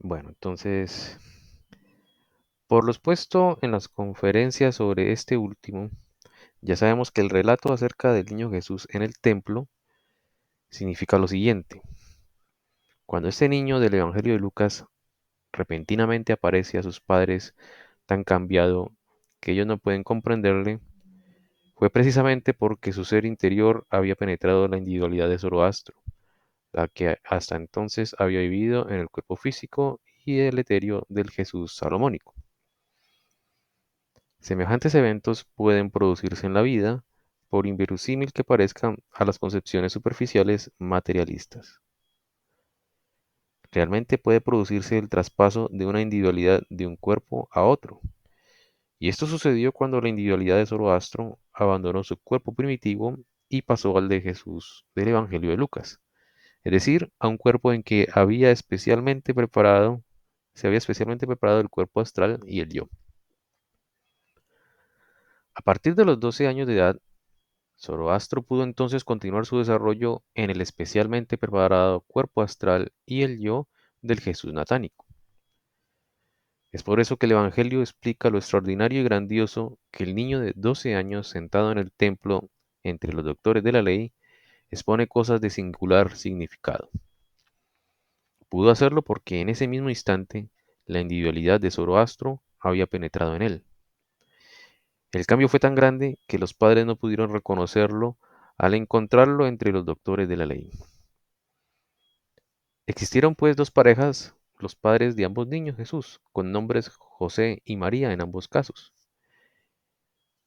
Bueno, entonces, por lo expuesto en las conferencias sobre este último, ya sabemos que el relato acerca del niño Jesús en el templo significa lo siguiente. Cuando este niño del Evangelio de Lucas repentinamente aparece a sus padres tan cambiado que ellos no pueden comprenderle, fue precisamente porque su ser interior había penetrado la individualidad de Zoroastro, la que hasta entonces había vivido en el cuerpo físico y el etéreo del Jesús salomónico. Semejantes eventos pueden producirse en la vida, por inverosímil que parezcan a las concepciones superficiales materialistas. Realmente puede producirse el traspaso de una individualidad de un cuerpo a otro. Y esto sucedió cuando la individualidad de Zoroastro abandonó su cuerpo primitivo y pasó al de Jesús del Evangelio de Lucas, es decir, a un cuerpo en que se había especialmente preparado el cuerpo astral y el yo. A partir de los 12 años de edad, Zoroastro pudo entonces continuar su desarrollo en el especialmente preparado cuerpo astral y el yo del Jesús natánico. Es por eso que el Evangelio explica lo extraordinario y grandioso que el niño de 12 años sentado en el templo entre los doctores de la ley expone cosas de singular significado. Pudo hacerlo porque en ese mismo instante la individualidad de Zoroastro había penetrado en él. El cambio fue tan grande que los padres no pudieron reconocerlo al encontrarlo entre los doctores de la ley. Existieron pues dos parejas, los padres de ambos niños Jesús, con nombres José y María en ambos casos.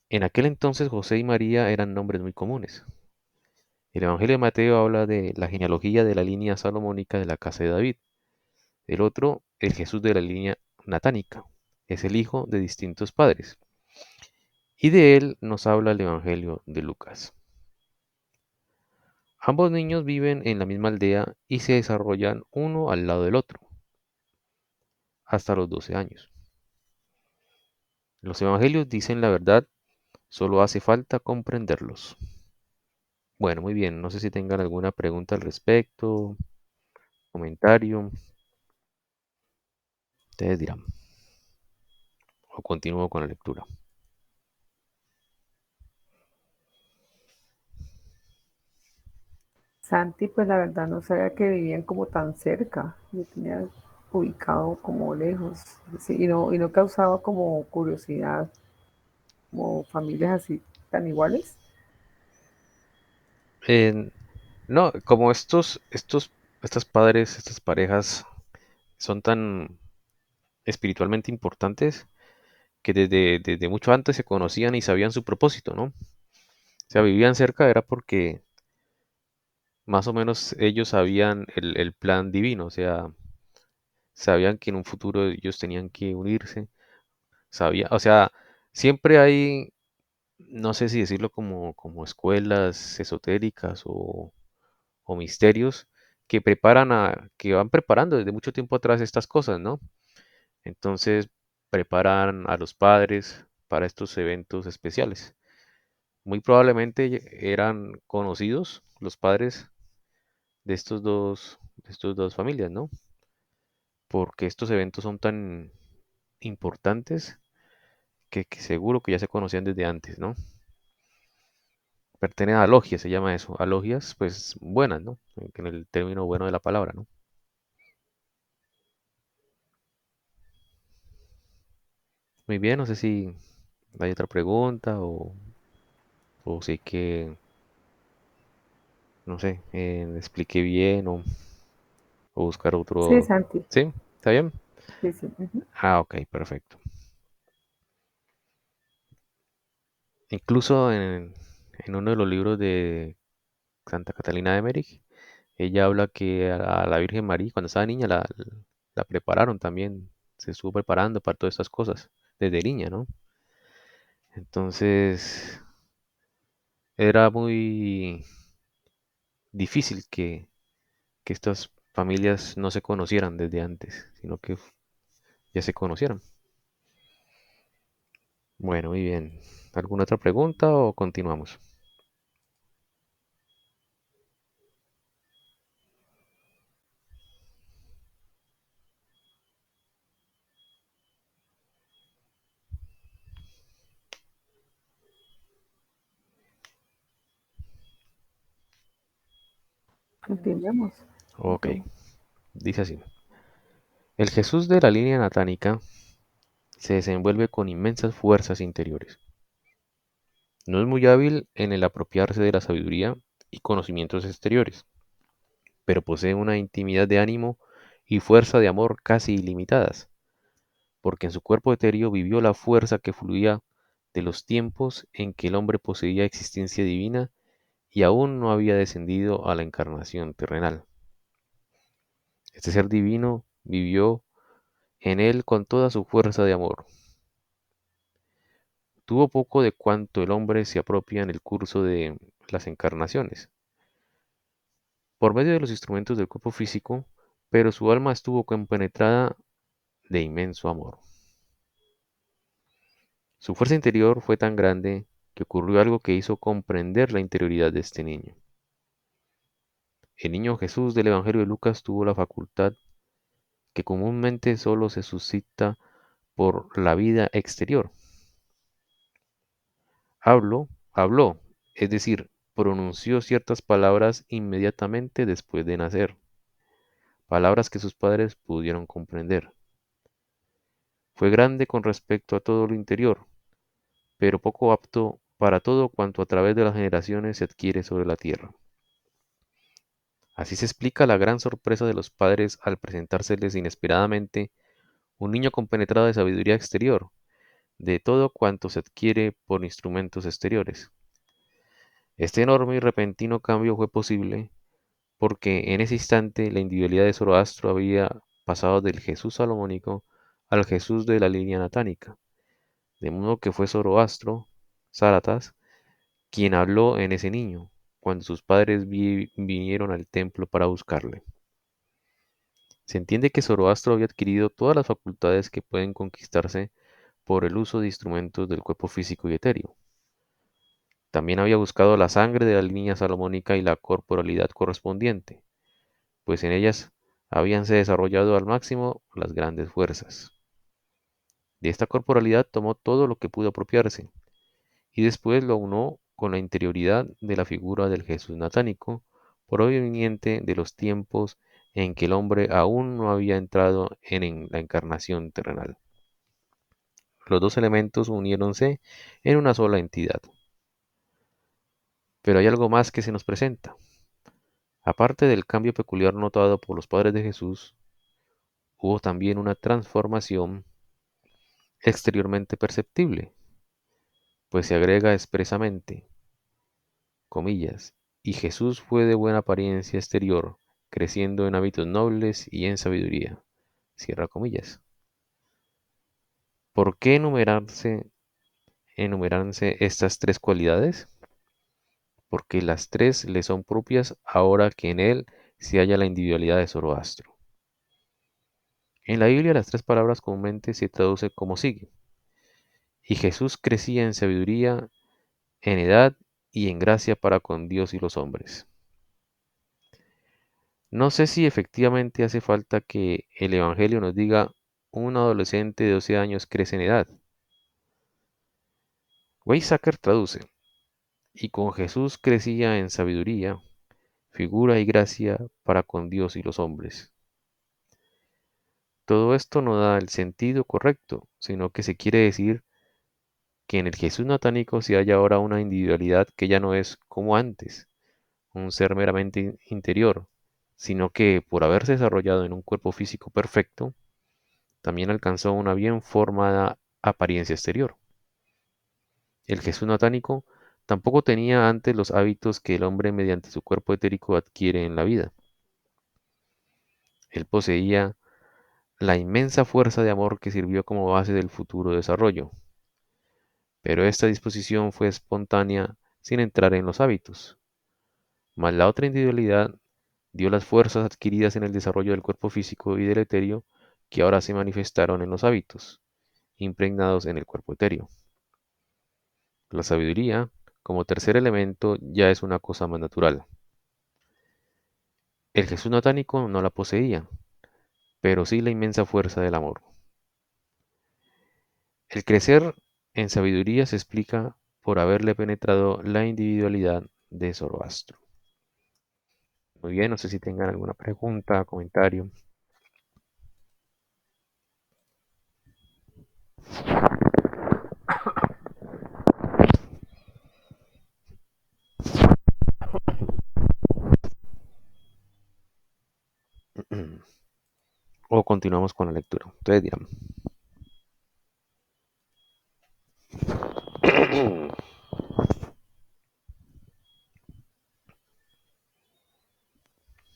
En aquel entonces José y María eran nombres muy comunes. El Evangelio de Mateo habla de la genealogía de la línea salomónica de la casa de David. El otro, el Jesús de la línea natánica, es el hijo de distintos padres. Y de él nos habla el Evangelio de Lucas. Ambos niños viven en la misma aldea y se desarrollan uno al lado del otro, hasta los 12 años. Los evangelios dicen la verdad, solo hace falta comprenderlos. Bueno, muy bien, no sé si tengan alguna pregunta al respecto, comentario, ustedes dirán, o continúo con la lectura. Santi, pues la verdad no sabía que vivían como tan cerca. Yo tenía ubicado como lejos. Sí, y no causaba como curiosidad, como familias así tan iguales. En- no, como estas padres, estas parejas son tan espiritualmente importantes que desde mucho antes se conocían y sabían su propósito, ¿no? O sea, vivían cerca era porque más o menos ellos sabían el plan divino, o sea, sabían que en un futuro ellos tenían que unirse, sabía, o sea, siempre hay, no sé si decirlo como escuelas esotéricas o misterios que van preparando desde mucho tiempo atrás estas cosas, ¿no? Entonces preparan a los padres para estos eventos especiales. Muy probablemente eran conocidos los padres de estos dos familias, ¿no? Porque estos eventos son tan importantes que seguro que ya se conocían desde antes, ¿no? Pertenecen a logias, se llama eso, a logias, pues buenas, ¿no? En el término bueno de la palabra, ¿no? Muy bien, no sé si hay otra pregunta o si que, no sé, expliqué bien o buscar Sí, otro. Santi. ¿Sí? ¿Está bien? Sí, sí. Ujú. Ah, ok, perfecto. Incluso en uno de los libros de Santa Catalina de Emmerich, ella habla que a la Virgen María, cuando estaba niña, la prepararon también, se estuvo preparando para todas estas cosas, desde niña, ¿no? Entonces, era muy difícil que estas familias no se conocieran desde antes, sino que ya se conocieran. Bueno, muy bien. ¿Alguna otra pregunta o continuamos? Continuemos. Ok, Yo, dice así. El Jesús de la línea natánica se desenvuelve con inmensas fuerzas interiores. No es muy hábil en el apropiarse de la sabiduría y conocimientos exteriores, pero posee una intimidad de ánimo y fuerza de amor casi ilimitadas, porque en su cuerpo etéreo vivió la fuerza que fluía de los tiempos en que el hombre poseía existencia divina y aún no había descendido a la encarnación terrenal. Este ser divino vivió en él con toda su fuerza de amor. Tuvo poco de cuanto el hombre se apropia en el curso de las encarnaciones, por medio de los instrumentos del cuerpo físico, pero su alma estuvo compenetrada de inmenso amor. Su fuerza interior fue tan grande que ocurrió algo que hizo comprender la interioridad de este niño. El niño Jesús del Evangelio de Lucas tuvo la facultad que comúnmente solo se suscita por la vida exterior. Habló, es decir, pronunció ciertas palabras inmediatamente después de nacer, palabras que sus padres pudieron comprender. Fue grande con respecto a todo lo interior, pero poco apto para todo cuanto a través de las generaciones se adquiere sobre la tierra. Así se explica la gran sorpresa de los padres al presentárseles inesperadamente un niño compenetrado de sabiduría exterior, de todo cuanto se adquiere por instrumentos exteriores. Este enorme y repentino cambio fue posible porque en ese instante la individualidad de Zoroastro había pasado del Jesús salomónico al Jesús de la línea natánica, de modo que fue Zoroastro, Sáratas, quien habló en ese niño, cuando sus padres vinieron al templo para buscarle. Se entiende que Zoroastro había adquirido todas las facultades que pueden conquistarse por el uso de instrumentos del cuerpo físico y etéreo. También había buscado la sangre de la línea salomónica y la corporalidad correspondiente, pues en ellas habíanse desarrollado al máximo las grandes fuerzas. De esta corporalidad tomó todo lo que pudo apropiarse, y después lo unó con la interioridad de la figura del Jesús natánico, proveniente de los tiempos en que el hombre aún no había entrado en la encarnación terrenal. Los dos elementos uniéronse en una sola entidad. Pero hay algo más que se nos presenta. Aparte del cambio peculiar notado por los padres de Jesús, hubo también una transformación exteriormente perceptible, pues se agrega expresamente, comillas, y Jesús fue de buena apariencia exterior, creciendo en hábitos nobles y en sabiduría. Cierra comillas. ¿Por qué enumerarse estas tres cualidades? Porque las tres le son propias ahora que en él se halla la individualidad de Zoroastro. En la Biblia las tres palabras comúnmente se traduce como sigue. Y Jesús crecía en sabiduría, en edad y en gracia para con Dios y los hombres. No sé si efectivamente hace falta que el Evangelio nos diga un adolescente de 12 años crece en edad. Weizsäcker traduce, y con Jesús crecía en sabiduría, figura y gracia para con Dios y los hombres. Todo esto no da el sentido correcto, sino que se quiere decir que en el Jesús natánico se halla ahora una individualidad que ya no es como antes, un ser meramente interior, sino que por haberse desarrollado en un cuerpo físico perfecto, también alcanzó una bien formada apariencia exterior. El Jesús natánico tampoco tenía antes los hábitos que el hombre mediante su cuerpo etérico adquiere en la vida. Él poseía la inmensa fuerza de amor que sirvió como base del futuro desarrollo, pero esta disposición fue espontánea sin entrar en los hábitos. Mas la otra individualidad dio las fuerzas adquiridas en el desarrollo del cuerpo físico y del etéreo que ahora se manifestaron en los hábitos, impregnados en el cuerpo etéreo. La sabiduría, como tercer elemento, ya es una cosa más natural. El Jesús natánico no la poseía, pero sí la inmensa fuerza del amor. El crecer en sabiduría se explica por haberle penetrado la individualidad de Zoroastro. Muy bien, no sé si tengan alguna pregunta, comentario. O continuamos con la lectura. Ustedes dirán.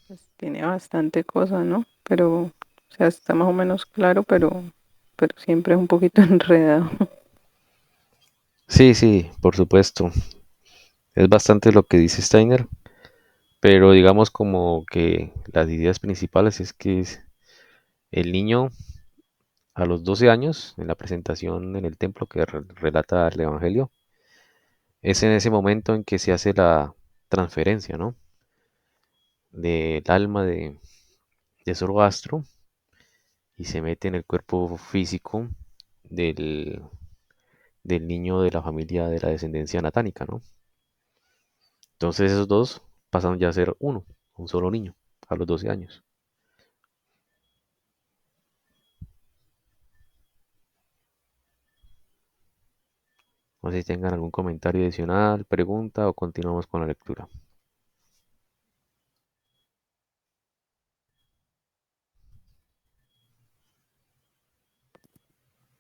Pues tiene bastante cosa, ¿no? Pero, o sea, está más o menos claro, pero siempre es un poquito enredado. Sí, sí, por supuesto. Es bastante lo que dice Steiner, pero digamos como que las ideas principales es que el niño a los 12 años, en la presentación en el templo que relata el Evangelio, es en ese momento en que se hace la transferencia, ¿no? Del alma de Zoroastro y se mete en el cuerpo físico del, del niño de la familia de la descendencia natánica, ¿no? Entonces esos dos pasan ya a ser uno, un solo niño, a los 12 años. No sé si tengan algún comentario adicional, pregunta o continuamos con la lectura.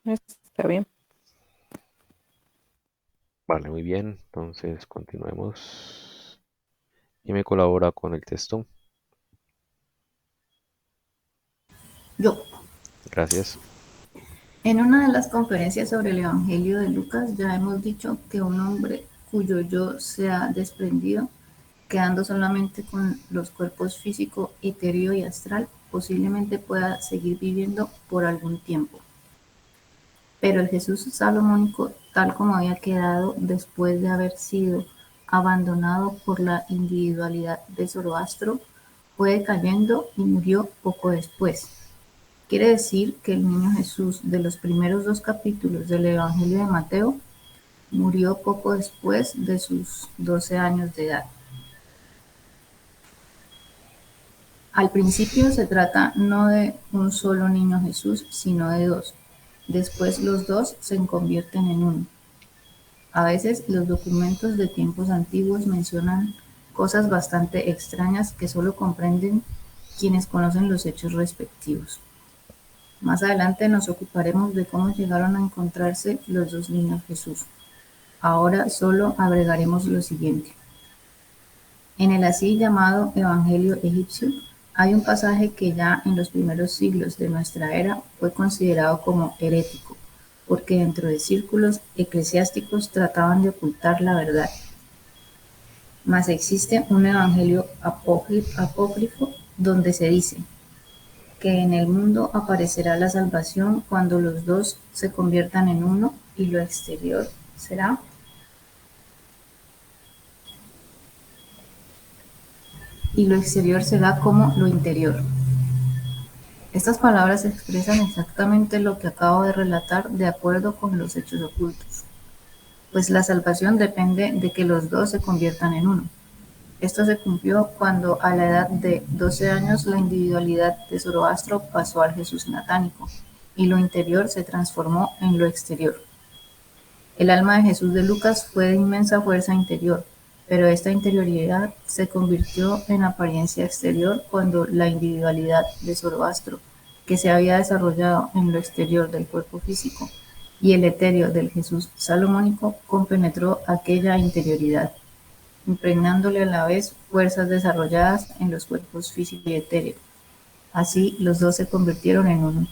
Está bien. Vale, muy bien. Entonces continuemos. Y me colabora con el texto. Yo, Gracias. en una de las conferencias sobre el Evangelio de Lucas ya hemos dicho que un hombre cuyo yo se ha desprendido, quedando solamente con los cuerpos físico, etéreo y astral, posiblemente pueda seguir viviendo por algún tiempo. Pero el Jesús salomónico, tal como había quedado después de haber sido abandonado por la individualidad de Zoroastro, fue decayendo y murió poco después. Quiere decir que el niño Jesús de los primeros dos capítulos del Evangelio de Mateo murió poco después de sus 12 años de edad. Al principio se trata no de un solo niño Jesús, sino de dos. Después los dos se convierten en uno. A veces los documentos de tiempos antiguos mencionan cosas bastante extrañas que solo comprenden quienes conocen los hechos respectivos. Más adelante nos ocuparemos de cómo llegaron a encontrarse los dos niños Jesús. Ahora solo agregaremos lo siguiente. En el así llamado Evangelio egipcio hay un pasaje que ya en los primeros siglos de nuestra era fue considerado como herético, porque dentro de círculos eclesiásticos trataban de ocultar la verdad. Mas existe un evangelio apócrifo donde se dice que en el mundo aparecerá la salvación cuando los dos se conviertan en uno y lo exterior será como lo interior. Estas palabras expresan exactamente lo que acabo de relatar de acuerdo con los hechos ocultos, pues la salvación depende de que los dos se conviertan en uno. Esto se cumplió cuando a la edad de 12 años la individualidad de Zoroastro pasó al Jesús natánico y lo interior se transformó en lo exterior. El alma de Jesús de Lucas fue de inmensa fuerza interior, pero esta interioridad se convirtió en apariencia exterior cuando la individualidad de Zoroastro, que se había desarrollado en lo exterior del cuerpo físico, y el etéreo del Jesús salomónico compenetró aquella interioridad, impregnándole a la vez fuerzas desarrolladas en los cuerpos físico y etéreo. Así los dos se convirtieron en uno.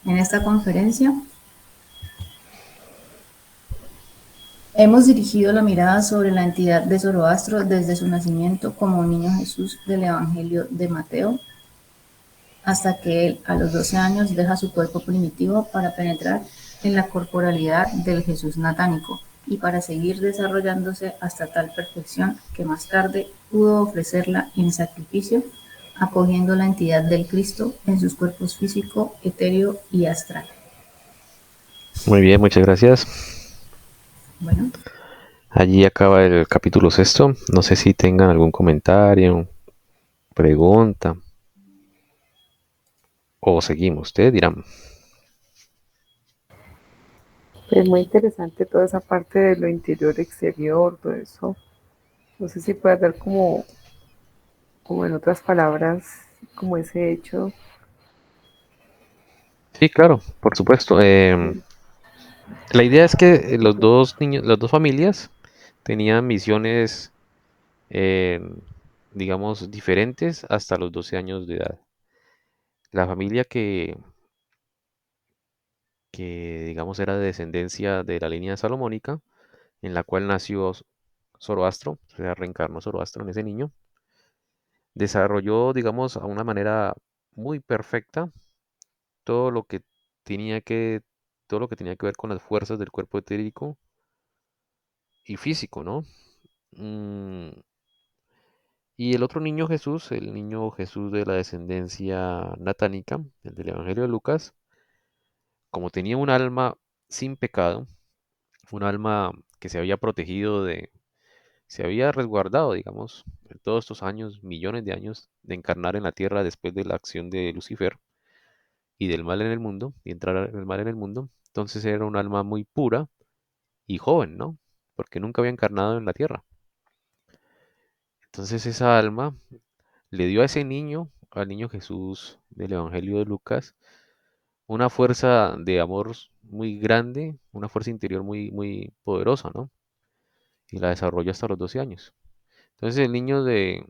En esta conferencia hemos dirigido la mirada sobre la entidad de Zoroastro desde su nacimiento como niño Jesús del Evangelio de Mateo hasta que él a los 12 años deja su cuerpo primitivo para penetrar en la corporalidad del Jesús natánico y para seguir desarrollándose hasta tal perfección que más tarde pudo ofrecerla en sacrificio, acogiendo la entidad del Cristo en sus cuerpos físico, etéreo y astral. Muy bien, muchas gracias. Bueno, Allí acaba el capítulo sexto. No sé si tengan algún comentario, pregunta o seguimos. Ustedes dirán. Es muy interesante toda esa parte de lo interior, exterior, todo eso. No sé si puedes dar como en otras palabras, como ese hecho. Sí, claro, por supuesto. Sí, La idea es que los dos niños, las dos familias tenían misiones, eh, digamos, diferentes hasta los 12 años de edad. La familia que digamos, era de descendencia de la línea salomónica, en la cual nació Zoroastro, o sea, reencarnó Zoroastro en ese niño, desarrolló, digamos, a una manera muy perfecta todo lo que tenía que, todo lo que tenía que ver con las fuerzas del cuerpo etérico y físico, ¿no? Mm, y el otro niño Jesús, el niño Jesús de la descendencia natánica, el del Evangelio de Lucas, como tenía un alma sin pecado, un alma que se había protegido se había resguardado, digamos, en todos estos años, millones de años, de encarnar en la tierra después de la acción de Lucifer y del mal en el mundo, y entrar el mal en el mundo. Entonces era un alma muy pura y joven, ¿no? Porque nunca había encarnado en la tierra. Entonces esa alma le dio a ese niño, al niño Jesús del Evangelio de Lucas, una fuerza de amor muy grande, una fuerza interior muy, muy poderosa, ¿no? Y la desarrolló hasta los 12 años. Entonces el niño de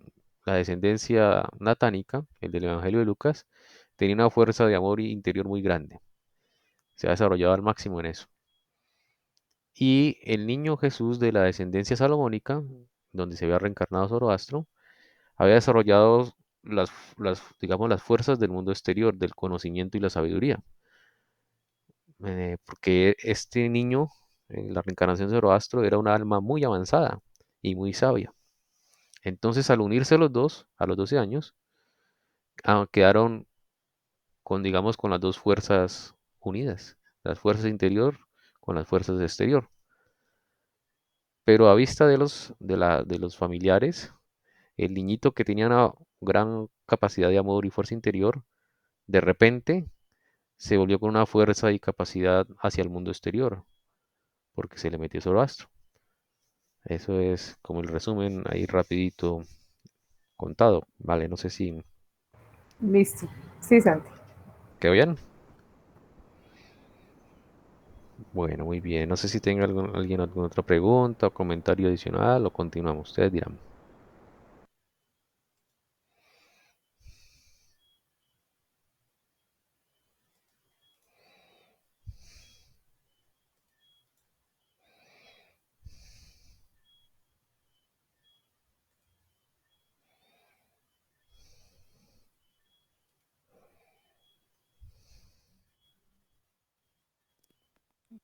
la descendencia natánica, el del Evangelio de Lucas, tenía una fuerza de amor interior muy grande. Se ha desarrollado al máximo en eso. Y el niño Jesús de la descendencia salomónica, donde se había reencarnado Zoroastro, había desarrollado digamos, las fuerzas del mundo exterior, del conocimiento y la sabiduría. Porque este niño, la reencarnación de Zoroastro, era una alma muy avanzada y muy sabia. Entonces, al unirse los dos, a los 12 años, quedaron con, digamos, con las dos fuerzas unidas, las fuerzas interior con las fuerzas exterior. Pero a vista de los familiares, el niñito que tenía una gran capacidad de amor y fuerza interior, de repente se volvió con una fuerza y capacidad hacia el mundo exterior, porque se le metió Zoroastro. Eso es como el resumen ahí rapidito contado. Vale, no sé si listo. Sí, Santi. quedó bien. Bueno, muy bien. No sé si tenga alguien alguna otra pregunta o comentario adicional o continuamos. Ustedes dirán.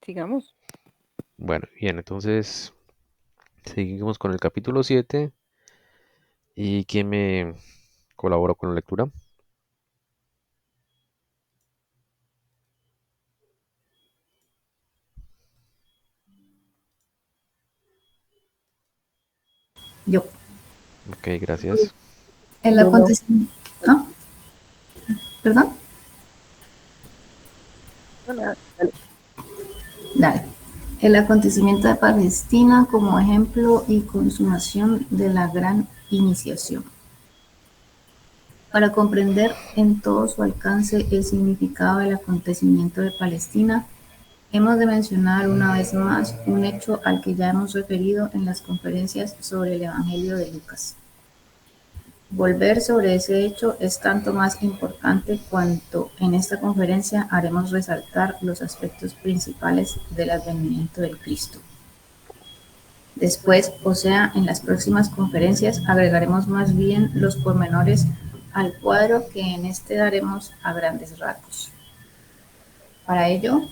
Sigamos. Bueno, bien, entonces seguimos con el capítulo 7. ¿Y quién me colaboró con la lectura? Yo. Ok, gracias. El Yo no. acontecimiento. ¿Ah? ¿Perdón? Nada, dale. Dale. El acontecimiento de Palestina como ejemplo y consumación de la gran iniciación. Para comprender en todo su alcance el significado del acontecimiento de Palestina, hemos de mencionar una vez más un hecho al que ya hemos referido en las conferencias sobre el Evangelio de Lucas. Volver sobre ese hecho es tanto más importante cuanto en esta conferencia haremos resaltar los aspectos principales del advenimiento del Cristo. Después, o sea, en las próximas conferencias agregaremos más bien los pormenores al cuadro que en este daremos a grandes rasgos. Para ello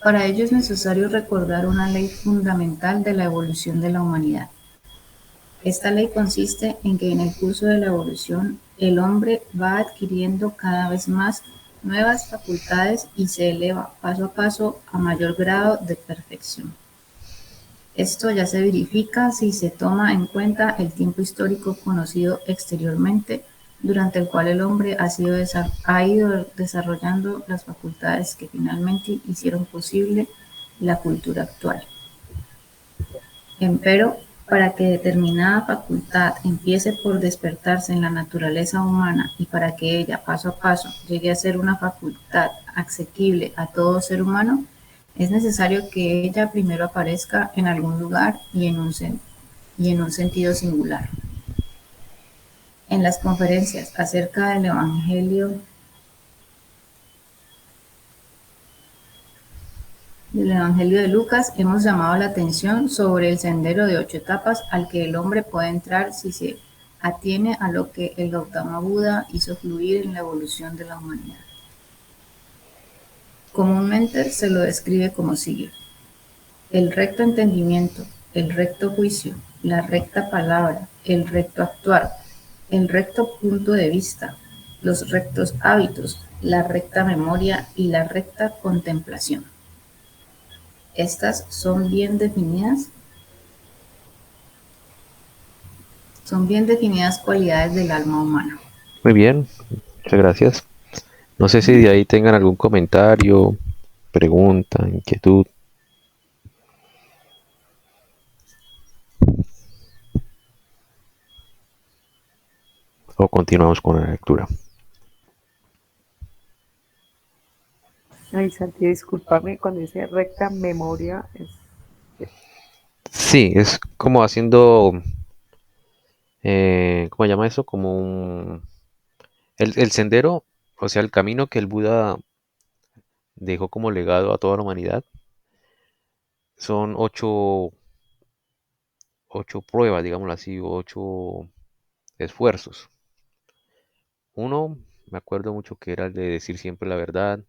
es necesario recordar una ley fundamental de la evolución de la humanidad. Esta ley consiste en que en el curso de la evolución el hombre va adquiriendo cada vez más nuevas facultades y se eleva paso a paso a mayor grado de perfección. Esto ya se verifica si se toma en cuenta el tiempo histórico conocido exteriormente, durante el cual el hombre ha ido desarrollando las facultades que finalmente hicieron posible la cultura actual. Empero, para que determinada facultad empiece por despertarse en la naturaleza humana y para que ella, paso a paso, llegue a ser una facultad asequible a todo ser humano, es necesario que ella primero aparezca en algún lugar y en un sentido singular. En las conferencias acerca del Evangelio de Lucas, hemos llamado la atención sobre el sendero de 8 etapas al que el hombre puede entrar si se atiene a lo que el Gautama Buda hizo fluir en la evolución de la humanidad. Comúnmente se lo describe como sigue: el recto entendimiento, el recto juicio, la recta palabra, el recto actuar, el recto punto de vista, los rectos hábitos, la recta memoria y la recta contemplación. Estas son bien definidas cualidades del alma humana. Muy bien, muchas gracias. No sé si de ahí tengan algún comentario, pregunta, inquietud. O continuamos con la lectura. Ay, Santi, discúlpame, cuando dice recta memoria, Sí, es como haciendo, ¿cómo se llama eso? El sendero, o sea, el camino que el Buda dejó como legado a toda la humanidad. Son ocho pruebas, digámoslo así, o 8 esfuerzos. Uno, me acuerdo mucho que era el de decir siempre la verdad.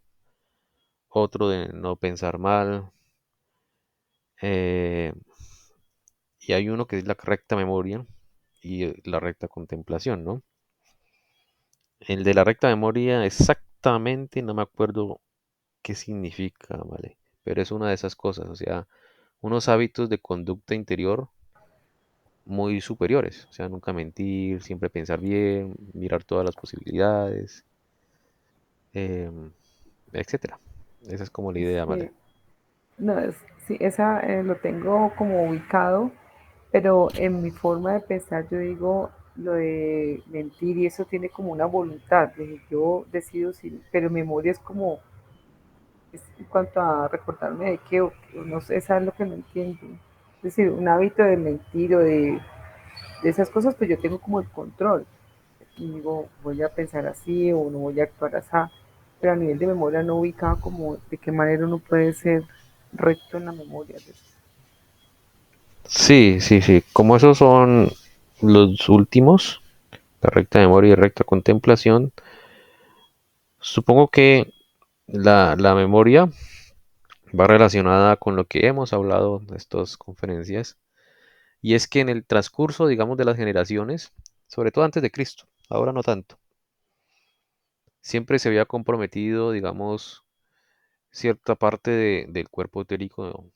Otro de no pensar mal. eh, y hay uno que es la recta memoria y la recta contemplación, ¿no? El de la recta memoria exactamente no me acuerdo qué significa, ¿vale? Pero es una de esas cosas, o sea, unos hábitos de conducta interior muy superiores, o sea, nunca mentir, siempre pensar bien, mirar todas las posibilidades, em, etcétera. Esa es como la idea, ¿vale? sí, no, sí, esa lo tengo como ubicado, pero en mi forma de pensar yo digo lo de mentir y eso tiene como una voluntad, yo decido sí, pero memoria es como, es en cuanto a recordarme de qué, o no sé, eso es lo que no entiendo. Es decir, un hábito de mentir o de esas cosas, pues yo tengo como el control. Y digo, voy a pensar así o no voy a actuar así, pero a nivel de memoria no ubicaba como de qué manera uno puede ser recto en la memoria. Sí, sí, sí. Como esos son los últimos, la recta memoria y recta contemplación, supongo que la memoria va relacionada con lo que hemos hablado en estas conferencias, y es que en el transcurso, digamos, de las generaciones, sobre todo antes de Cristo, ahora no tanto, siempre se había comprometido, digamos, cierta parte del cuerpo etérico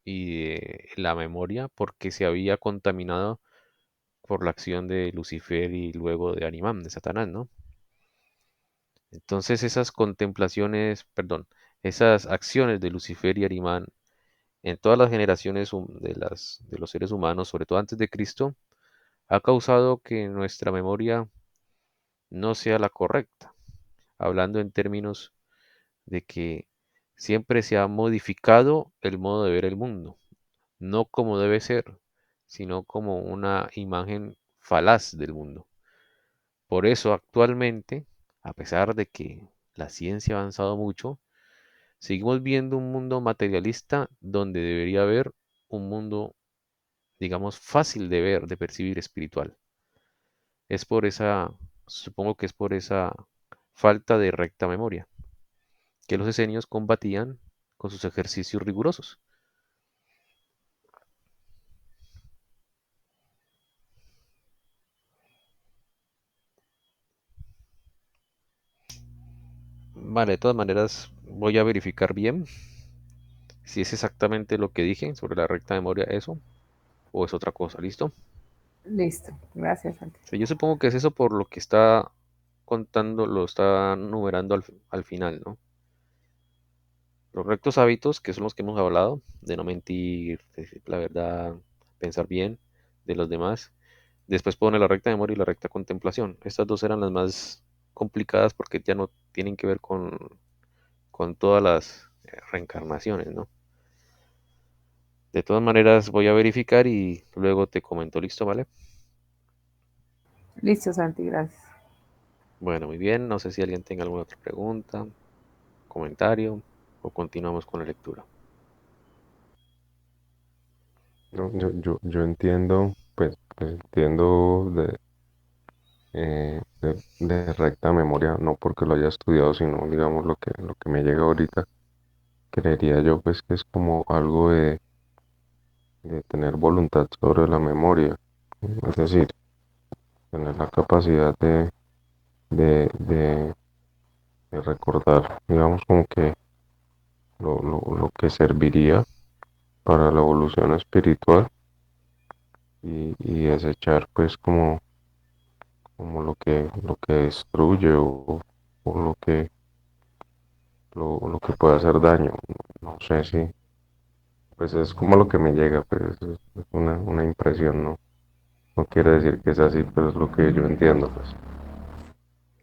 y de la memoria porque se había contaminado por la acción de Lucifer y luego de Animán, de Satanás, ¿no? Entonces esas contemplaciones, perdón, esas acciones de Lucifer y Animán en todas las generaciones de los seres humanos, sobre todo antes de Cristo, ha causado que nuestra memoria no sea la correcta, hablando en términos de que siempre se ha modificado el modo de ver el mundo, no como debe ser, sino como una imagen falaz del mundo. Por eso actualmente, a pesar de que la ciencia ha avanzado mucho, seguimos viendo un mundo materialista donde debería haber un mundo, digamos, fácil de ver, de percibir espiritual. Es por esa, supongo que es por esa falta de recta memoria que los esenios combatían con sus ejercicios rigurosos. Vale, de todas maneras voy a verificar bien si es exactamente lo que dije sobre la recta memoria eso o es otra cosa, ¿listo? Listo, gracias, Santi. Sí, yo supongo que es eso por lo que está contando, lo está numerando al final, ¿no? Los rectos hábitos, que son los que hemos hablado, de no mentir, decir la verdad, pensar bien de los demás. Después pone la recta memoria y la recta contemplación. Estas dos eran las más complicadas porque ya no tienen que ver con todas las reencarnaciones, ¿no? De todas maneras, voy a verificar y luego te comento, ¿listo? ¿Vale? Listo, Santi, gracias. Bueno, muy bien. No sé si alguien tenga alguna otra pregunta, comentario o continuamos con la lectura. No, yo entiendo, pues entiendo de recta memoria, no porque lo haya estudiado, sino digamos lo que me llega ahorita, creería yo pues que es como algo de tener voluntad sobre la memoria, es decir, tener la capacidad de, de, de recordar, digamos como que lo que serviría para la evolución espiritual y desechar pues como lo que destruye o lo que puede hacer daño. No sé si, pues es como lo que me llega, pues es una impresión, ¿no? No quiere decir que es así, pero es lo que yo entiendo, pues.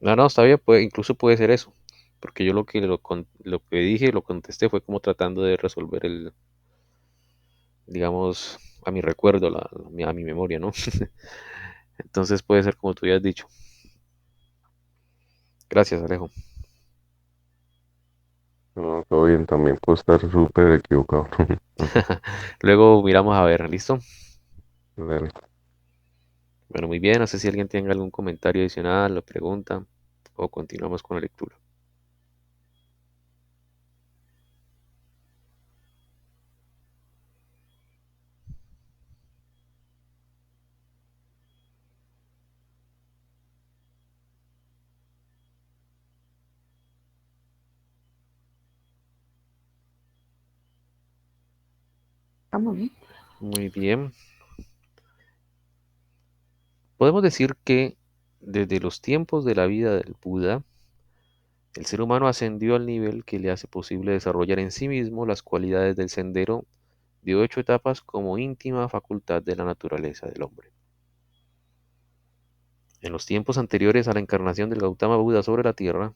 No, no, está bien, incluso puede ser eso. Porque yo lo que dije, lo contesté fue como tratando de resolver digamos, a mi recuerdo, a mi memoria, ¿no? Entonces puede ser como tú ya has dicho. Gracias, Alejo. No, todo bien, también puedo estar súper equivocado. Luego miramos a ver, ¿listo? Dale. Bueno, muy bien. No sé si alguien tenga algún comentario adicional o pregunta o continuamos con la lectura. Vamos, ¿no? Muy bien. Podemos decir que desde los tiempos de la vida del Buda, el ser humano ascendió al nivel que le hace posible desarrollar en sí mismo las cualidades del sendero de 8 etapas como íntima facultad de la naturaleza del hombre. En los tiempos anteriores a la encarnación del Gautama Buda sobre la Tierra,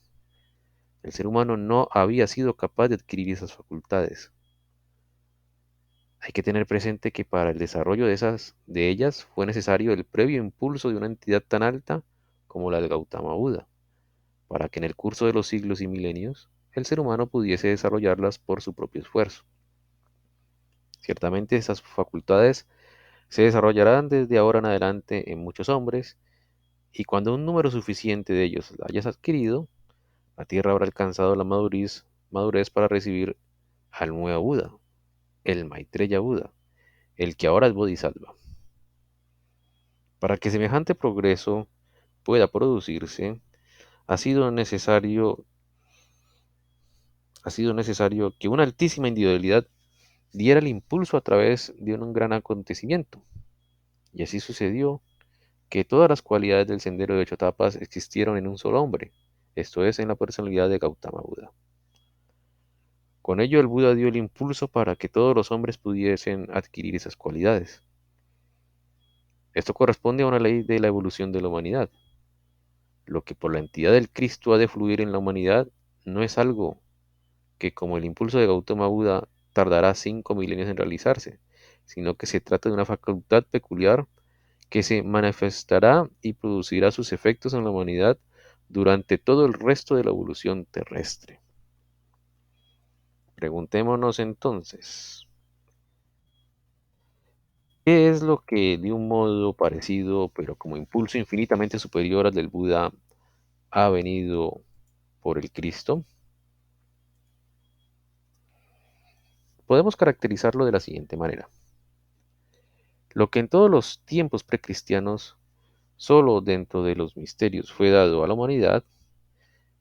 el ser humano no había sido capaz de adquirir esas facultades. Hay que tener presente que para el desarrollo de ellas fue necesario el previo impulso de una entidad tan alta como la del Gautama Buda, para que en el curso de los siglos y milenios el ser humano pudiese desarrollarlas por su propio esfuerzo. Ciertamente esas facultades se desarrollarán desde ahora en adelante en muchos hombres, y cuando un número suficiente de ellos la hayas adquirido, la Tierra habrá alcanzado la madurez para recibir al nuevo Buda, el Maitreya Buda, el que ahora es Bodhisattva. Para que semejante progreso pueda producirse, ha sido necesario, ha sido necesario que una altísima individualidad diera el impulso a través de un gran acontecimiento. Y así sucedió que todas las cualidades del sendero de 8 etapas existieron en un solo hombre, esto es, en la personalidad de Gautama Buda. Con ello el Buda dio el impulso para que todos los hombres pudiesen adquirir esas cualidades. Esto corresponde a una ley de la evolución de la humanidad. Lo que por la entidad del Cristo ha de fluir en la humanidad no es algo que, como el impulso de Gautama Buda, tardará 5 milenios en realizarse, sino que se trata de una facultad peculiar que se manifestará y producirá sus efectos en la humanidad durante todo el resto de la evolución terrestre. Preguntémonos entonces, ¿qué es lo que de un modo parecido, pero como impulso infinitamente superior al del Buda, ha venido por el Cristo? Podemos caracterizarlo de la siguiente manera. Lo que en todos los tiempos precristianos solo dentro de los misterios fue dado a la humanidad,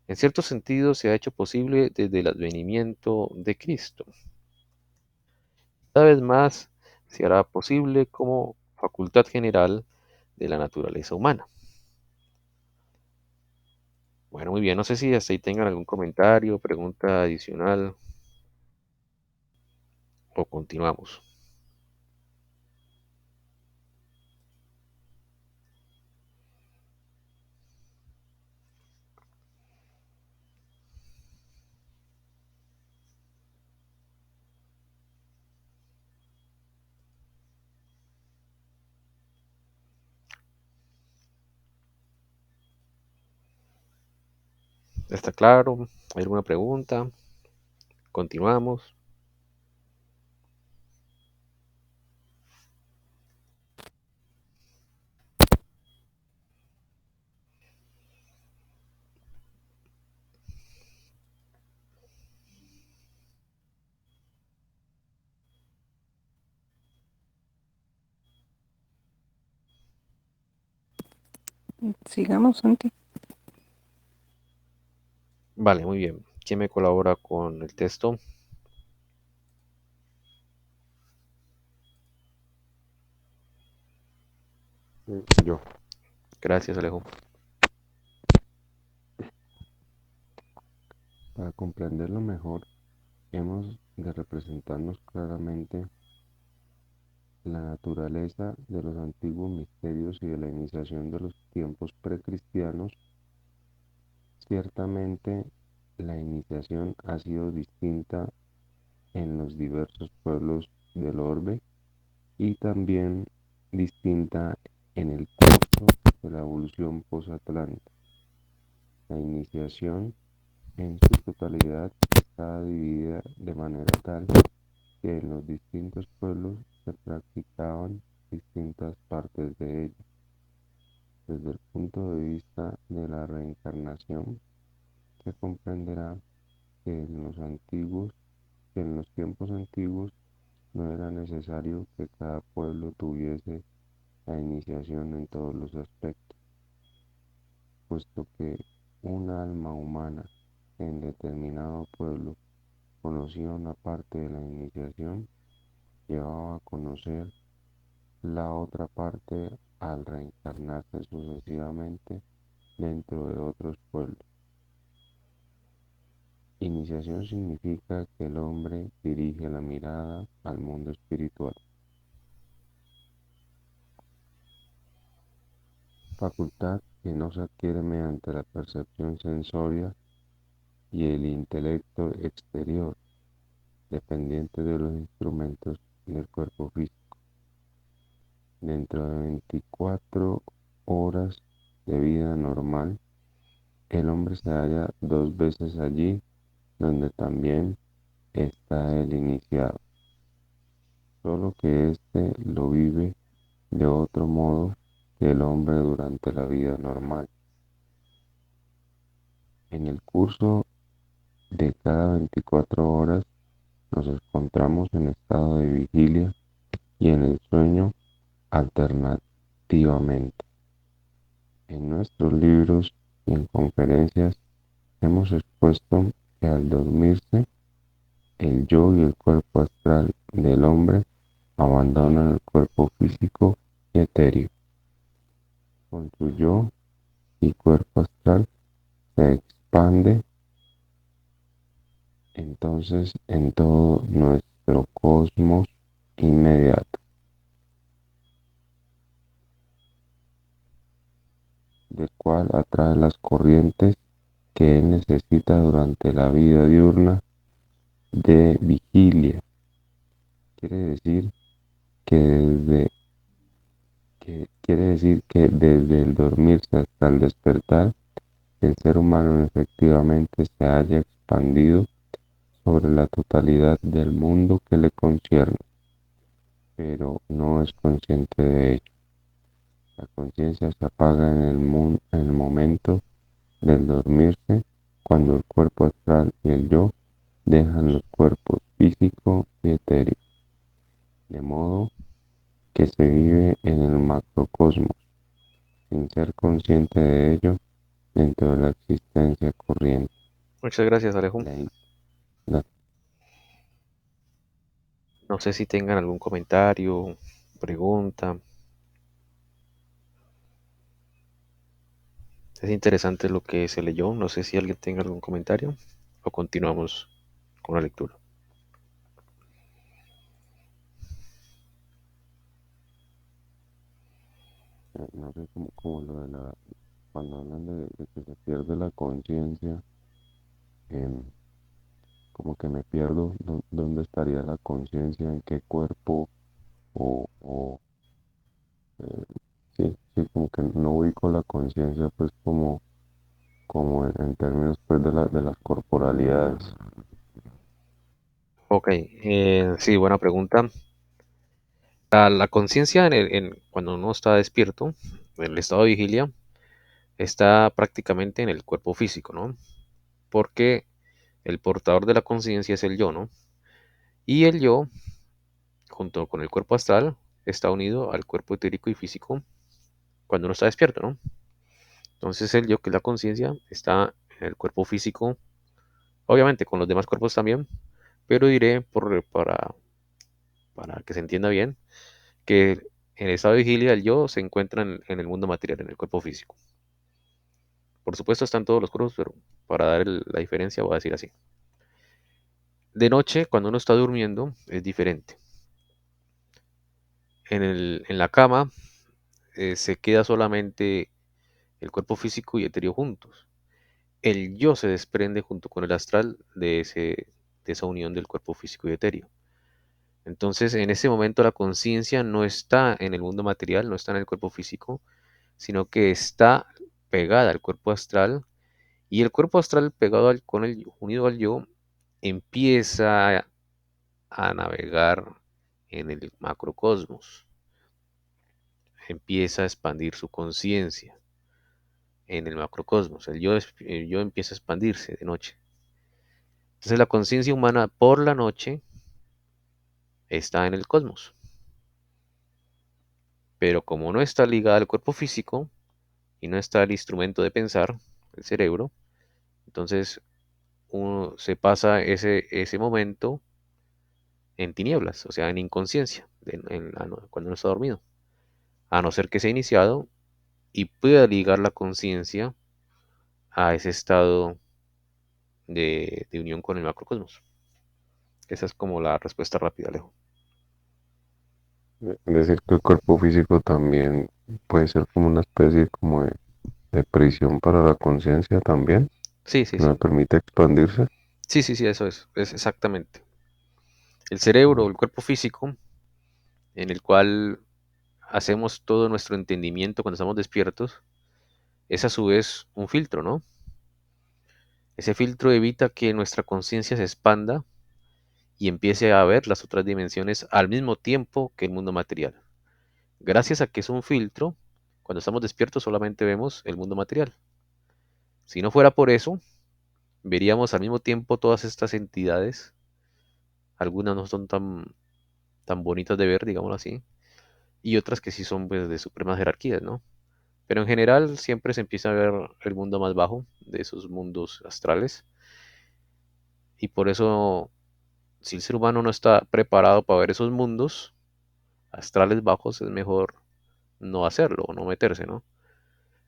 En cierto sentido, se ha hecho posible desde el advenimiento de Cristo. Cada vez más se hará posible como facultad general de la naturaleza humana. Bueno, muy bien, no sé si hasta ahí tengan algún comentario, pregunta adicional o continuamos. ¿Está claro? ¿Hay alguna pregunta? Continuamos. Sigamos, Santi. Vale, muy bien. ¿Quién me colabora con el texto? Yo, Gracias, Alejo. para comprenderlo mejor, hemos de representarnos claramente la naturaleza de los antiguos misterios y de la iniciación de los tiempos precristianos. Ciertamente, la iniciación ha sido distinta en los diversos pueblos del orbe y también distinta en el curso de la evolución posatlántica. La iniciación en su totalidad está dividida de manera tal que en los distintos pueblos se practicaban distintas partes de ella. Desde el punto de vista de la reencarnación, se comprenderá que en los tiempos antiguos no era necesario que cada pueblo tuviese la iniciación en todos los aspectos, puesto que un alma humana en determinado pueblo conocía una parte de la iniciación, llevaba a conocer la otra parte al reencarnarse sucesivamente dentro de otros pueblos. Iniciación significa que el hombre dirige la mirada al mundo espiritual, facultad que no se adquiere mediante la percepción sensoria y el intelecto exterior, dependiente de los instrumentos del cuerpo físico. Dentro de 24 horas de vida normal, el hombre se halla 2 veces allí donde también está el iniciado, solo que éste lo vive de otro modo que el hombre durante la vida normal. En el curso de cada 24 horas nos encontramos en estado de vigilia y en el sueño alternativamente. En nuestros libros y en conferencias hemos expuesto que al dormirse, el yo y el cuerpo astral del hombre abandonan el cuerpo físico y etéreo. Con su yo y cuerpo astral se expande entonces en todo nuestro cosmos inmediato, del cual atrae las corrientes que él necesita durante la vida diurna de vigilia. Quiere decir que desde el dormirse hasta el despertar, el ser humano efectivamente se haya expandido sobre la totalidad del mundo que le concierne, pero no es consciente de ello. La conciencia se apaga en el momento del dormirse, cuando el cuerpo astral y el yo dejan los cuerpos físico y etéreo, de modo que se vive en el macrocosmos, sin ser consciente de ello, dentro de la existencia corriente. Muchas gracias, Alejo. La, la- No sé si tengan algún comentario, pregunta. Es interesante lo que se leyó. No sé si alguien tenga algún comentario o continuamos con la lectura. no sé, como lo de cuando hablan de que se pierde la conciencia, em, como que me pierdo dónde estaría la conciencia, en qué cuerpo, o sí, sí, como que no ubico la conciencia pues como en términos pues de las corporalidades. Ok, sí, buena pregunta. La conciencia cuando uno está despierto, en el estado de vigilia, está prácticamente en el cuerpo físico, ¿no? Porque el portador de la conciencia es el yo, ¿no? Y el yo, junto con el cuerpo astral, está unido al cuerpo etérico y físico cuando uno está despierto, ¿no? Entonces el yo, que es la conciencia, está en el cuerpo físico, obviamente con los demás cuerpos también, pero diré para que se entienda bien, que en el estado de vigilia el yo se encuentra en el mundo material, en el cuerpo físico. Por supuesto están todos los cuerpos, pero para dar la diferencia voy a decir así. De noche, cuando uno está durmiendo, es diferente. En la cama se queda solamente el cuerpo físico y etéreo juntos. El yo se desprende junto con el astral de esa unión del cuerpo físico y etéreo. Entonces, en ese momento la conciencia no está en el mundo material, no está en el cuerpo físico, sino que está pegada al cuerpo astral, y el cuerpo astral pegado unido al yo empieza a navegar en el macrocosmos, empieza a expandir su conciencia en el macrocosmos. El yo empieza a expandirse de noche. Entonces la conciencia humana por la noche está en el cosmos, pero como no está ligada al cuerpo físico y no está el instrumento de pensar, el cerebro, entonces uno se pasa ese momento en tinieblas, o sea, en inconsciencia, cuando uno está dormido, a no ser que sea iniciado y pueda ligar la conciencia a ese estado de unión con el macrocosmos. Esa es como la respuesta rápida, Alejo. Es decir, que el cuerpo físico también puede ser como una especie como de prisión para la conciencia también, Sí, sí, que no sí. me permite expandirse. Sí, sí, sí, eso es exactamente. El cerebro, el cuerpo físico, en el cual hacemos todo nuestro entendimiento cuando estamos despiertos, es a su vez un filtro, ¿no? Ese filtro evita que nuestra conciencia se expanda y empiece a ver las otras dimensiones al mismo tiempo que el mundo material. Gracias a que es un filtro, cuando estamos despiertos solamente vemos el mundo material. Si no fuera por eso, veríamos al mismo tiempo todas estas entidades. Algunas no son tan bonitas de ver, digámoslo así, y otras que sí son pues, de supremas jerarquías, ¿no? Pero en general siempre se empieza a ver el mundo más bajo de esos mundos astrales, y por eso, si el ser humano no está preparado para ver esos mundos astrales bajos, es mejor no hacerlo o no meterse, ¿no?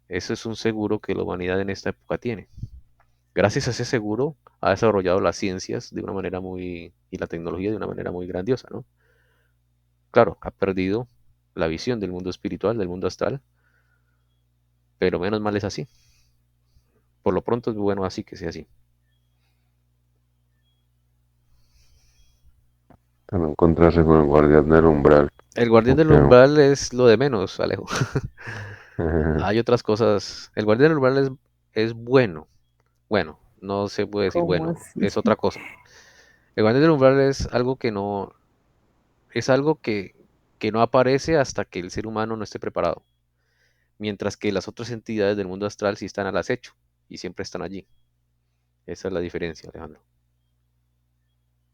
Ese es un seguro que la humanidad en esta época tiene. Gracias a ese seguro ha desarrollado las ciencias de una manera y la tecnología de una manera muy grandiosa, ¿no? Claro, ha perdido la visión del mundo espiritual, del mundo astral, pero menos mal es así. Por lo pronto es bueno así que sea así. Para no encontrarse con el guardián del umbral. El guardián del Porque umbral es lo de menos, Alejo. Hay otras cosas. El guardián del umbral es bueno. Bueno, no se puede decir ¿Cómo bueno, así? es otra cosa. El guardián del umbral es algo que no, es algo que no aparece hasta que el ser humano no esté preparado. Mientras que las otras entidades del mundo astral sí están al acecho y siempre están allí. Esa es la diferencia, Alejandro.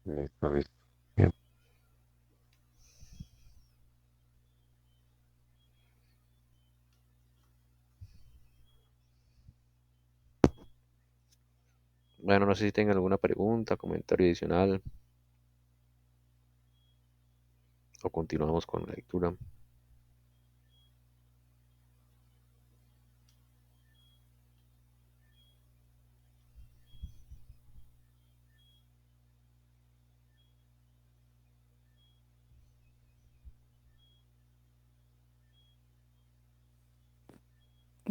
listo, listo. Bien. Bueno, no sé si tengan alguna pregunta, comentario adicional o continuamos con la lectura.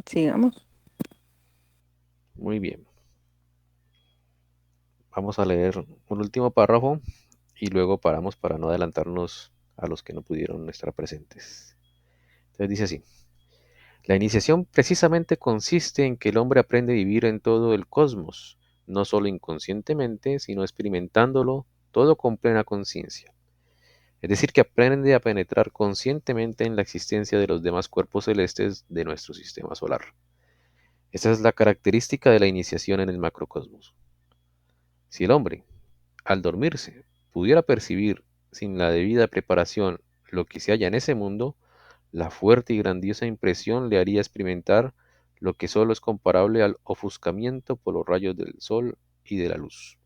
Sigamos. Muy bien. Vamos a leer un último párrafo y luego paramos para no adelantarnos a los que no pudieron estar presentes. Entonces dice así. La iniciación precisamente consiste en que el hombre aprende a vivir en todo el cosmos, no solo inconscientemente, sino experimentándolo todo con plena conciencia. Es decir, que aprende a penetrar conscientemente en la existencia de los demás cuerpos celestes de nuestro sistema solar. Esa es la característica de la iniciación en el macrocosmos. Si el hombre, al dormirse, pudiera percibir sin la debida preparación lo que se halla en ese mundo, la fuerte y grandiosa impresión le haría experimentar lo que solo es comparable al ofuscamiento por los rayos del sol y de la luz.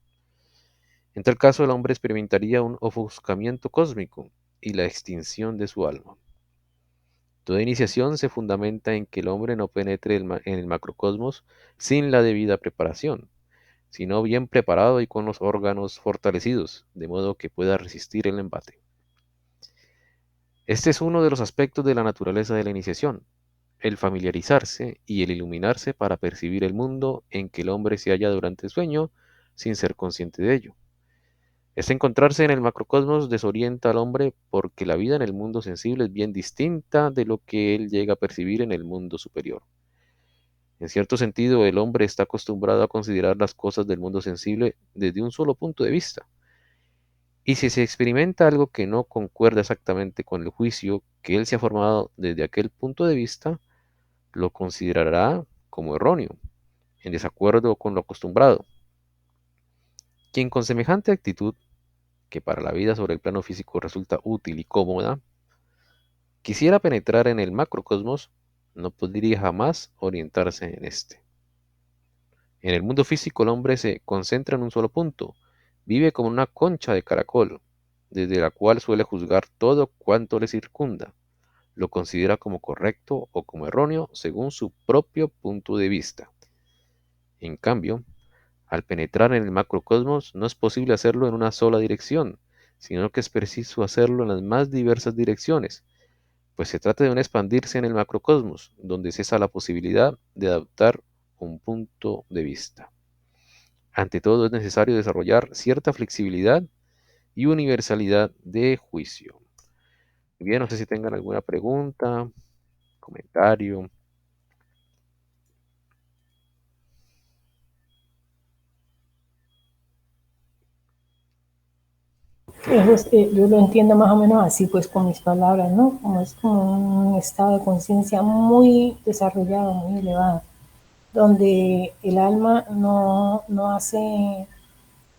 En tal caso, el hombre experimentaría un ofuscamiento cósmico y la extinción de su alma. Toda iniciación se fundamenta en que el hombre no penetre en el macrocosmos sin la debida preparación, sino bien preparado y con los órganos fortalecidos, de modo que pueda resistir el embate. Este es uno de los aspectos de la naturaleza de la iniciación, el familiarizarse y el iluminarse para percibir el mundo en que el hombre se halla durante el sueño sin ser consciente de ello. Este encontrarse en el macrocosmos desorienta al hombre porque la vida en el mundo sensible es bien distinta de lo que él llega a percibir en el mundo superior. En cierto sentido, el hombre está acostumbrado a considerar las cosas del mundo sensible desde un solo punto de vista. Y si se experimenta algo que no concuerda exactamente con el juicio que él se ha formado desde aquel punto de vista, lo considerará como erróneo, en desacuerdo con lo acostumbrado. Quien con semejante actitud, que para la vida sobre el plano físico resulta útil y cómoda, quisiera penetrar en el macrocosmos, no podría jamás orientarse en este. En el mundo físico el hombre se concentra en un solo punto, vive como una concha de caracol, desde la cual suele juzgar todo cuanto le circunda, lo considera como correcto o como erróneo según su propio punto de vista. En cambio, al penetrar en el macrocosmos no es posible hacerlo en una sola dirección, sino que es preciso hacerlo en las más diversas direcciones, pues se trata de un expandirse en el macrocosmos, donde cesa la posibilidad de adoptar un punto de vista. Ante todo es necesario desarrollar cierta flexibilidad y universalidad de juicio. Bien, no sé si tengan alguna pregunta, comentario. Yo lo entiendo más o menos así, pues con mis palabras, ¿no? Como es como un estado de conciencia muy desarrollado, muy elevado, donde el alma no hace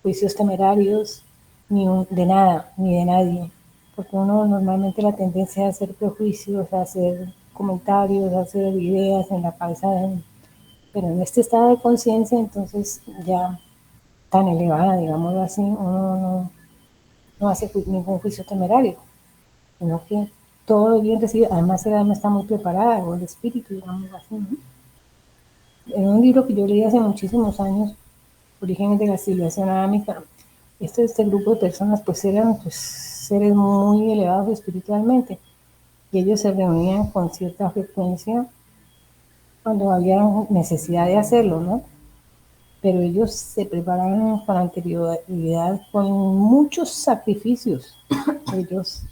juicios temerarios de nada, ni de nadie, porque uno normalmente la tendencia es a hacer prejuicios, a hacer comentarios, a hacer ideas en la cabeza de uno. Pero en este estado de conciencia, entonces ya tan elevada, digámoslo así, uno no hace ningún juicio temerario, sino que todo bien recibe, además el alma está muy preparada, o el espíritu, digamos así, ¿no? En un libro que yo leí hace muchísimos años, Orígenes de la Civilización Adámica, este grupo de personas pues eran pues, seres muy elevados espiritualmente, y ellos se reunían con cierta frecuencia cuando había necesidad de hacerlo, ¿no? Pero ellos se preparaban con anterioridad, con muchos sacrificios. Ellos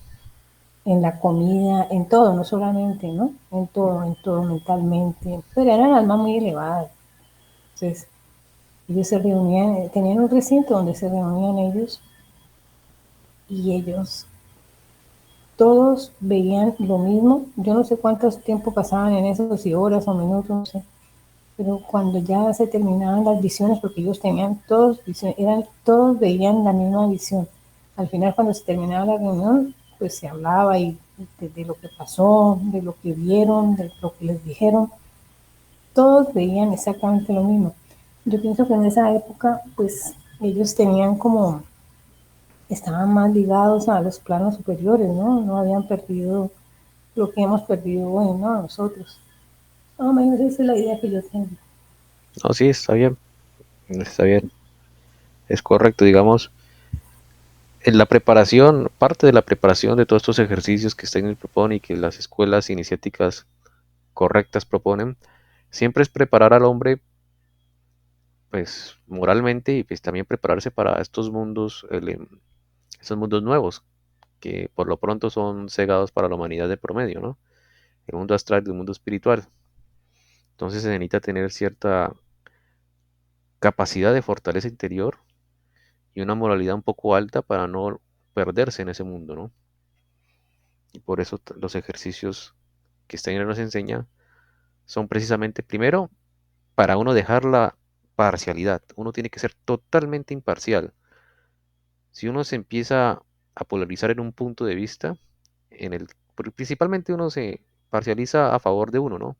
en la comida, en todo, no solamente, ¿no? En todo mentalmente, pero eran almas muy elevadas. Entonces, ellos se reunían, tenían un recinto donde se reunían ellos y ellos todos veían lo mismo. Yo no sé cuánto tiempo pasaban en eso, si horas o minutos, no sé. Pero cuando ya se terminaban las visiones, porque ellos tenían todos, todos veían la misma visión. Al final, cuando se terminaba la reunión, pues se hablaba de lo que pasó, de lo que vieron, de lo que les dijeron. Todos veían exactamente lo mismo. yo pienso que en esa época, pues ellos tenían como, estaban más ligados a los planos superiores, ¿no? No habían perdido lo que hemos perdido hoy, ¿no? Nosotros. Más o menos esa es la idea que yo tengo. No, sí, está bien, es correcto, digamos, en la preparación, parte de la preparación de todos estos ejercicios que Steiner propone y que las escuelas iniciáticas correctas proponen, siempre es preparar al hombre, pues, moralmente y pues también prepararse para estos mundos nuevos, que por lo pronto son cegados para la humanidad de promedio, ¿no? El mundo astral y el mundo espiritual. Entonces se necesita tener cierta capacidad de fortaleza interior y una moralidad un poco alta para no perderse en ese mundo, ¿no? Y por eso los ejercicios que Steiner nos enseña son precisamente, primero, para uno dejar la parcialidad. Uno tiene que ser totalmente imparcial. Si uno se empieza a polarizar en un punto de vista, porque principalmente uno se parcializa a favor de uno, ¿no?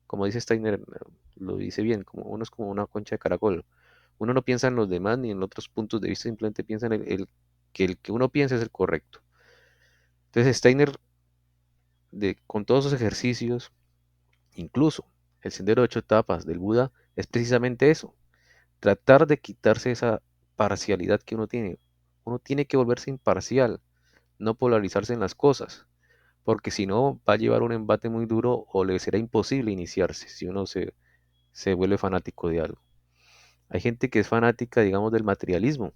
Como dice Steiner, lo dice bien, como uno es como una concha de caracol. Uno no piensa en los demás ni en otros puntos de vista, simplemente piensa en el que uno piensa es el correcto. Entonces Steiner, con todos esos ejercicios, incluso el sendero de 8 etapas del Buda, es precisamente eso, tratar de quitarse esa parcialidad que uno tiene. Uno tiene que volverse imparcial, no polarizarse en las cosas, porque si no va a llevar un embate muy duro o le será imposible iniciarse si uno se vuelve fanático de algo. Hay gente que es fanática, digamos, del materialismo,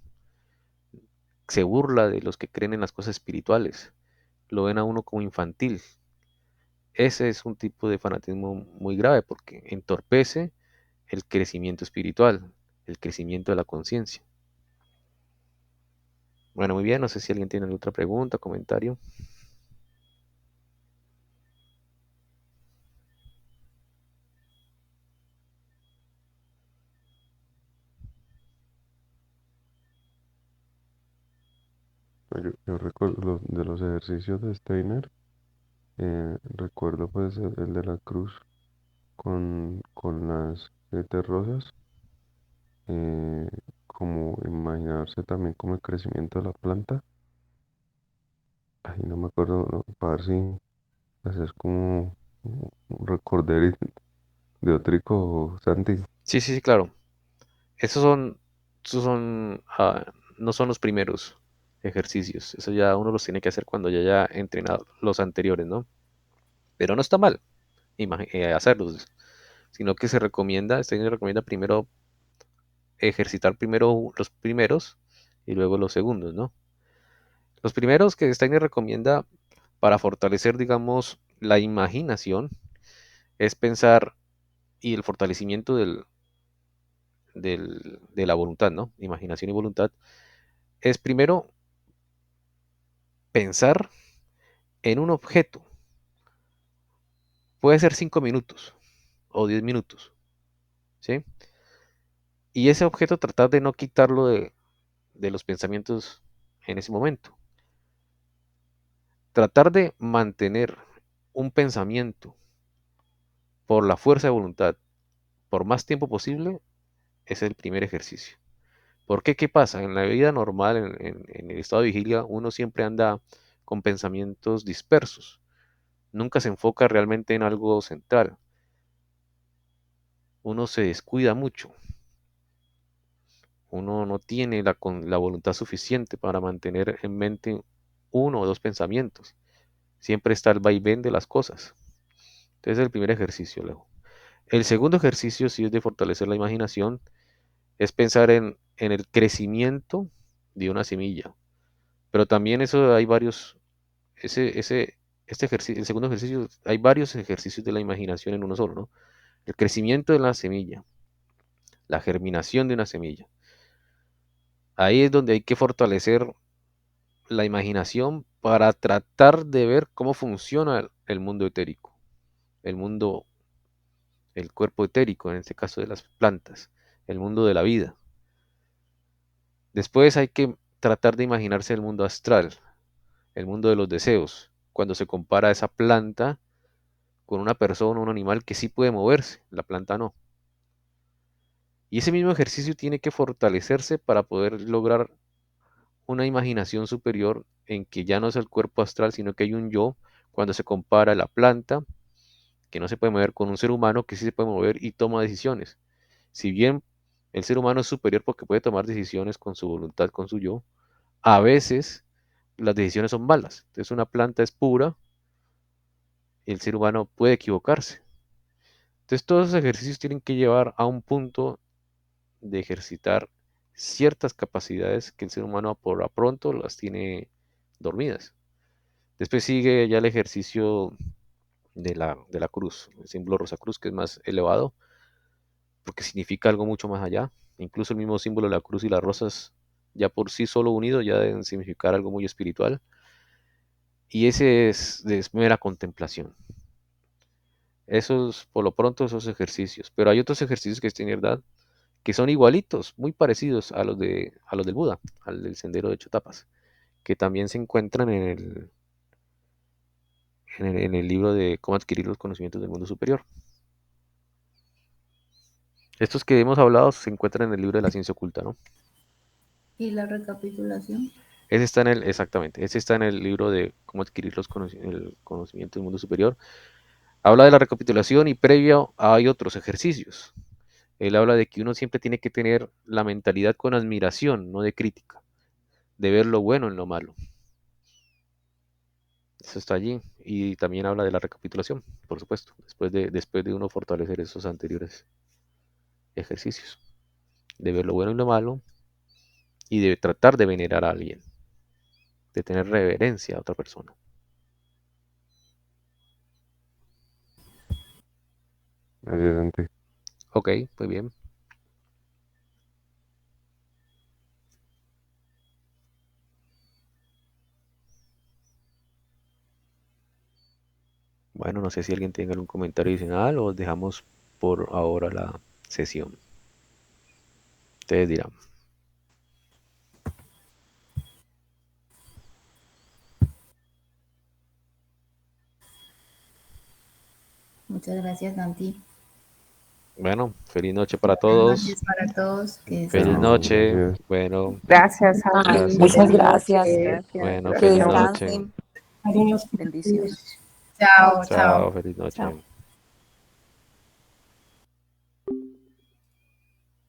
se burla de los que creen en las cosas espirituales, lo ven a uno como infantil. Ese es un tipo de fanatismo muy grave porque entorpece el crecimiento espiritual, el crecimiento de la conciencia. Bueno, muy bien, no sé si alguien tiene otra pregunta, comentario. Yo recuerdo de los ejercicios de Steiner, recuerdo pues el de la cruz con las 7 rosas, eh, como imaginarse también como el crecimiento de la planta. Ay, no me acuerdo, no, para ver si haces como un recorder de Otrico, Santi. Sí, sí, sí, claro. Esos son, no son los primeros ejercicios. Eso ya uno los tiene que hacer cuando ya haya entrenado los anteriores, ¿no? Pero no está mal hacerlos, sino que se recomienda primero ejercitar primero los primeros y luego los segundos, ¿no? Los primeros que Steiner recomienda para fortalecer, digamos, la imaginación es pensar y el fortalecimiento de la voluntad, ¿no? Imaginación y voluntad es primero pensar en un objeto. Puede ser 5 minutos o 10 minutos, ¿sí? Y ese objeto tratar de no quitarlo de los pensamientos en ese momento. Tratar de mantener un pensamiento por la fuerza de voluntad por más tiempo posible es el primer ejercicio. ¿Por qué? ¿Qué pasa? En la vida normal, en el estado de vigilia, uno siempre anda con pensamientos dispersos. Nunca se enfoca realmente en algo central. Uno se descuida mucho. Uno no tiene la voluntad suficiente para mantener en mente uno o dos pensamientos. Siempre está el vaivén de las cosas. Entonces, el primer ejercicio, Leo. El segundo ejercicio, si es de fortalecer la imaginación, es pensar en el crecimiento de una semilla. Pero también eso hay varios, este ejercicio, el segundo ejercicio, hay varios ejercicios de la imaginación en uno solo, ¿no? El crecimiento de la semilla, la germinación de una semilla. Ahí es donde hay que fortalecer la imaginación para tratar de ver cómo funciona el mundo etérico, el mundo, el cuerpo etérico, en este caso de las plantas, el mundo de la vida. Después hay que tratar de imaginarse el mundo astral, el mundo de los deseos, cuando se compara esa planta con una persona, un animal que sí puede moverse, la planta no. Y ese mismo ejercicio tiene que fortalecerse para poder lograr una imaginación superior en que ya no es el cuerpo astral, sino que hay un yo cuando se compara la planta, que no se puede mover, con un ser humano que sí se puede mover y toma decisiones. Si bien el ser humano es superior porque puede tomar decisiones con su voluntad, con su yo, a veces las decisiones son malas. Entonces una planta es pura y el ser humano puede equivocarse. Entonces todos esos ejercicios tienen que llevar a un punto de ejercitar ciertas capacidades que el ser humano por a pronto las tiene dormidas. Después sigue ya el ejercicio de la cruz, el símbolo Rosacruz, que es más elevado, porque significa algo mucho más allá. Incluso el mismo símbolo de la cruz y las rosas, ya por sí solo unidos, ya deben significar algo muy espiritual. Y ese es mera contemplación. Esos, por lo pronto, esos ejercicios. Pero hay otros ejercicios que tienen verdad, que son igualitos, muy parecidos a los del Buda, al del sendero de ocho tapas, que también se encuentran en el libro de cómo adquirir los conocimientos del mundo superior. Estos que hemos hablado se encuentran en el libro de la ciencia oculta, ¿no? ¿Y la recapitulación? Ese está en exactamente, ese está en el libro de cómo adquirir el conocimiento del mundo superior. Habla de la recapitulación y previo hay otros ejercicios. Él habla de que uno siempre tiene que tener la mentalidad con admiración, no de crítica, de ver lo bueno en lo malo. Eso está allí. Y también habla de la recapitulación, por supuesto, después de uno fortalecer esos anteriores ejercicios, de ver lo bueno y lo malo y de tratar de venerar a alguien, de tener reverencia a otra persona. Adelante. Ok, muy bien. Bueno, no sé si alguien tenga algún comentario adicional o dejamos por ahora la sesión. Ustedes dirán. Muchas gracias, Santi. Bueno, feliz noche para Buenas todos. noches para todos. Que Feliz descansen. noche. Gracias. Bueno, Gracias, Santi. Ay, gracias. Feliz muchas noche. gracias. Gracias. Bueno, Buenas Que feliz noches. noche. descansen. Cariños. Bendiciones. Chao, chao. Chao, feliz Chao. noche.